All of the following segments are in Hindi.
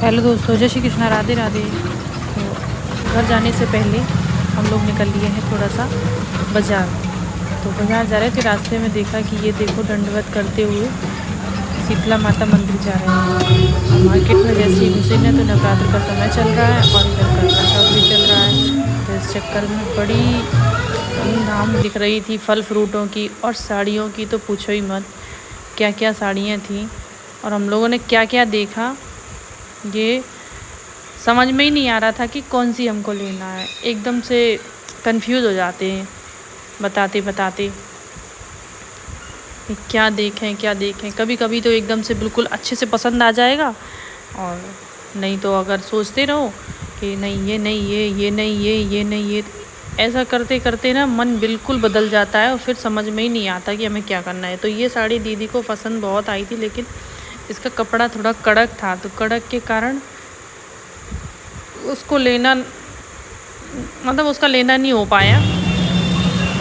हेलो दोस्तों, जय श्री कृष्णा, राधे राधे। तो घर जाने से पहले हम लोग निकल लिए हैं थोड़ा सा बाज़ार। तो बाज़ार जा रहे थे, रास्ते में देखा कि ये देखो दंडवत करते हुए शीतला माता मंदिर जा रहे हैं। और मार्केट में जैसे ही घुसे ना तो नवरात्र का समय चल रहा है और इधर करवा चौथ भी चल रहा है। तो इस चक्कर में बड़ी धूमधाम दिख रही थी फल फ्रूटों की और साड़ियों की, तो पूछो ही मत क्या क्या साड़ियाँ थीं और हम लोगों ने क्या क्या देखा। ये समझ में ही नहीं आ रहा था कि कौन सी हमको लेना है। एकदम से कंफ्यूज हो जाते हैं बताते बताते कि क्या देखें। कभी कभी तो एकदम से बिल्कुल अच्छे से पसंद आ जाएगा और नहीं तो अगर सोचते रहो कि नहीं ये नहीं ये नहीं ये नहीं ये, ऐसा करते करते ना मन बिल्कुल बदल जाता है और फिर समझ में ही नहीं आता कि हमें क्या करना है। तो ये साड़ी दीदी को पसंद बहुत आई थी, लेकिन इसका कपड़ा थोड़ा कड़क था, तो कड़क के कारण उसको लेना मतलब उसका लेना नहीं हो पाया।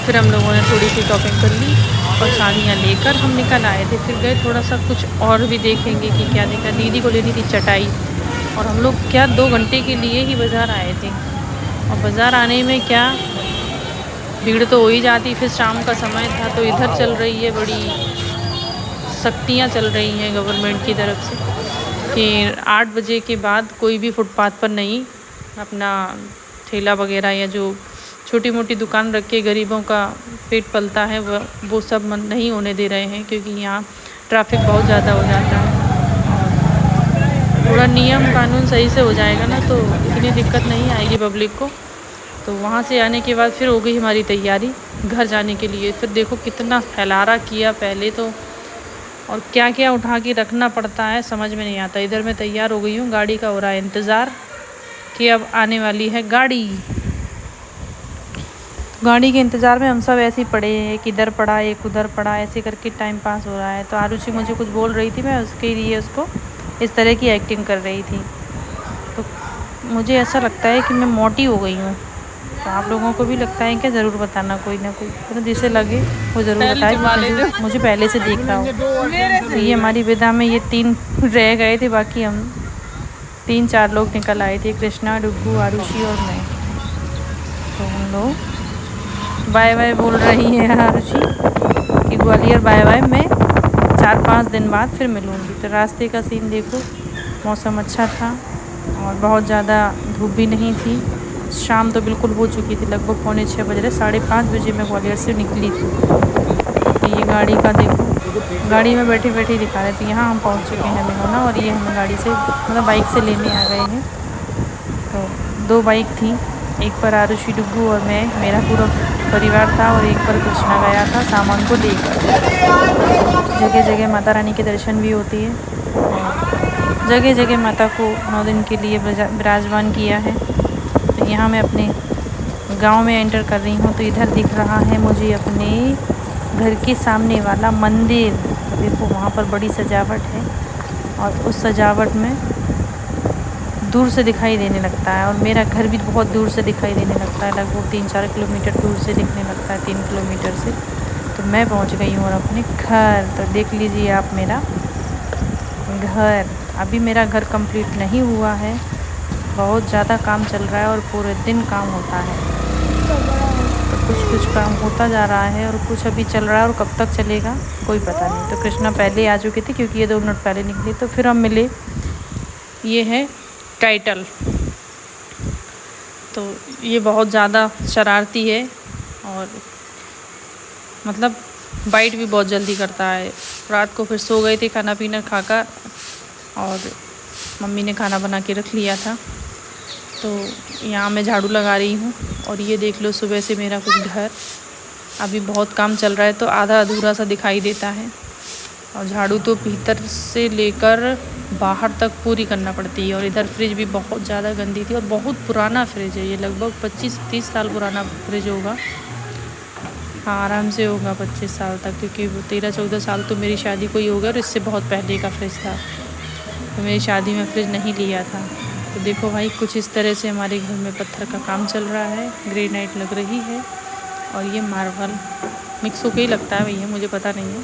फिर हम लोगों ने थोड़ी सी शॉपिंग कर ली और साड़ियाँ लेकर हम निकल आए थे। फिर गए थोड़ा सा कुछ और भी देखेंगे कि क्या देखा। दीदी को लेनी थी चटाई और हम लोग क्या 2 घंटे के लिए ही बाज़ार आए थे और बाज़ार आने में क्या भीड़ तो हो ही जाती। फिर शाम का समय था तो इधर चल रही है बड़ी सख्तियाँ चल रही हैं गवर्नमेंट की तरफ से कि 8 बजे के बाद कोई भी फुटपाथ पर नहीं अपना ठेला वगैरह या जो छोटी मोटी दुकान रख के गरीबों का पेट पलता है वो सब नहीं होने दे रहे हैं, क्योंकि यहाँ ट्रैफिक बहुत ज़्यादा हो जाता है। थोड़ा नियम कानून सही से हो जाएगा ना तो इतनी दिक्कत नहीं आएगी पब्लिक को। तो वहाँ से आने के बाद फिर हो गई हमारी तैयारी घर जाने के लिए। फिर देखो कितना फैलारा किया पहले तो, और क्या क्या उठा के रखना पड़ता है समझ में नहीं आता। इधर मैं तैयार हो गई हूँ, गाड़ी का हो रहा है इंतज़ार कि अब आने वाली है गाड़ी। गाड़ी के इंतज़ार में हम सब ऐसे ही पड़े हैं, एक इधर पड़ा एक उधर पड़ा, ऐसे करके टाइम पास हो रहा है। तो आरुषि मुझे कुछ बोल रही थी, मैं उसके लिए उसको इस तरह की एक्टिंग कर रही थी। तो मुझे ऐसा लगता है कि मैं मोटी हो गई हूँ। तो आप लोगों को भी लगता है क्या, ज़रूर बताना कोई ना कोई, तो जिसे लगे वो ज़रूर बताए। मुझे पहले से देख रहा हो। तो ये हमारी विदा में ये 3 रह गए थे, बाकी हम 3-4 लोग निकल आए थे, कृष्णा, डुग्गू, आरुषि और मैं। तो हम लोग बाय बाय बोल रही है आरुषि कि ग्वालियर बाय बाय, मैं 4-5 दिन बाद फिर मिलूँगी। तो रास्ते का सीन देखो, मौसम अच्छा था और बहुत ज़्यादा धूप भी नहीं थी। शाम तो बिल्कुल हो चुकी थी, लगभग 5:45 बज रहे, 5:30 बजे मैं ग्वालियर से निकली थी। तो ये गाड़ी का देखो, गाड़ी में बैठी बैठी दिखा रहे थे। यहाँ हम पहुँच चुके हैं मिलोना और ये हमें गाड़ी से मतलब बाइक से लेने आ गए हैं। तो 2 बाइक थी, एक पर आरुषि, डुग्गू और मैं, मेरा पूरा परिवार था, और एक पर कृष्णा गया था सामान को लेकर। जगह जगह माता रानी के दर्शन भी होती है और जगह जगह माता को 9 दिन के लिए विराजमान किया है। तो यहाँ मैं अपने गांव में एंटर कर रही हूँ। तो इधर दिख रहा है मुझे अपने घर के सामने वाला मंदिर। देखो वहाँ पर बड़ी सजावट है और उस सजावट में दूर से दिखाई देने लगता है, और मेरा घर भी बहुत दूर से दिखाई देने लगता है, लगभग 3-4 किलोमीटर दूर से दिखने लगता है, 3 किलोमीटर से। तो मैं पहुंच गई हूँ अपने घर। तो देख लीजिए आप मेरा घर। अभी मेरा घर कंप्लीट नहीं हुआ है, बहुत ज़्यादा काम चल रहा है और पूरे दिन काम होता है। तो कुछ काम होता जा रहा है और कुछ अभी चल रहा है, और कब तक चलेगा कोई पता नहीं। तो कृष्णा पहले आ चुकी थी क्योंकि ये 2 मिनट पहले निकली। तो फिर हम मिले, ये है टाइटल। तो ये बहुत ज़्यादा शरारती है और मतलब बाइट भी बहुत जल्दी करता है। रात को फिर सो गए थे खाना पीना खाकर, और मम्मी ने खाना बना के रख लिया था। तो यहाँ मैं झाड़ू लगा रही हूँ और ये देख लो सुबह से मेरा कुछ घर, अभी बहुत काम चल रहा है तो आधा अधूरा सा दिखाई देता है। और झाड़ू तो भीतर से लेकर बाहर तक पूरी करना पड़ती है। और इधर फ्रिज भी बहुत ज़्यादा गंदी थी और बहुत पुराना फ्रिज है, ये लगभग 25-30 साल पुराना फ्रिज होगा। हाँ आराम से होगा 25 साल तक, क्योंकि 13-14 साल तो मेरी शादी को ही हो गया और इससे बहुत पहले का फ्रिज था। तो मेरी शादी में फ्रिज नहीं लिया था। तो देखो भाई कुछ इस तरह से हमारे घर में पत्थर का काम चल रहा है, ग्रेनाइट लग रही है और ये मार्बल मिक्स होकर ही लगता है भैया, मुझे पता नहीं है।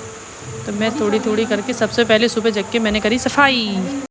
तो मैं थोड़ी थोड़ी करके सबसे पहले सुबह जग के मैंने करी सफाई।